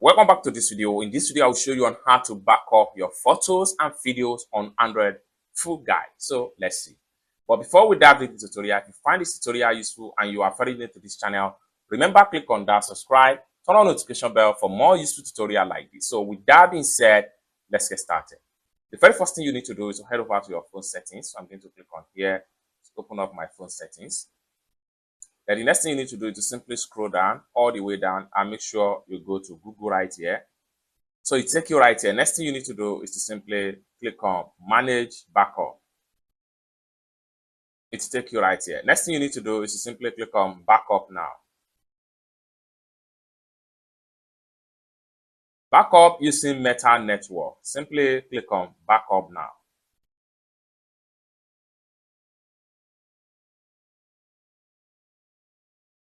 Welcome back to this video. In this video, I will show you on how to back up your photos and videos on Android full guide. So let's see. But before we dive into the tutorial, if you find this tutorial useful and you are very new to this channel, remember click on that subscribe, turn on notification bell for more useful tutorial like this. So with that being said, let's get started. The very first thing you need to do is to head over to your phone settings. So I'm going to click on here to open up my phone settings. Then the next thing you need to do is to simply scroll down all the way down and make sure you go to Google right here. So it takes you right here. Next thing you need to do is to simply click on Manage Backup. It takes you right here. Next thing you need to do is to simply click on Backup Now. Backup using Meta Network. Simply click on Backup Now.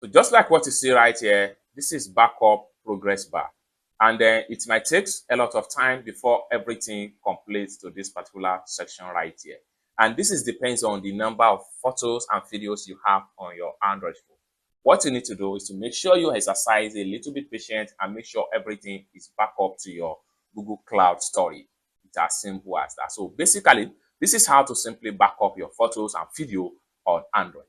So just like what you see right here, this is backup progress bar. And then it might take a lot of time before everything completes to this particular section right here. And this depends on the number of photos and videos you have on your Android phone. What you need to do is to make sure you exercise a little bit patience and make sure everything is backed up to your Google Cloud storage. It's as simple as that. So basically, this is how to simply back up your photos and video on Android.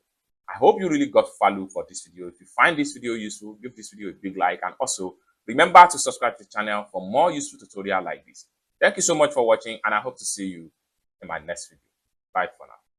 I hope you really got value for this video. If you find this video useful, give this video a big like, and also remember to subscribe to the channel for more useful tutorials like this. Thank you so much for watching, and I hope to see you in my next video. Bye for now.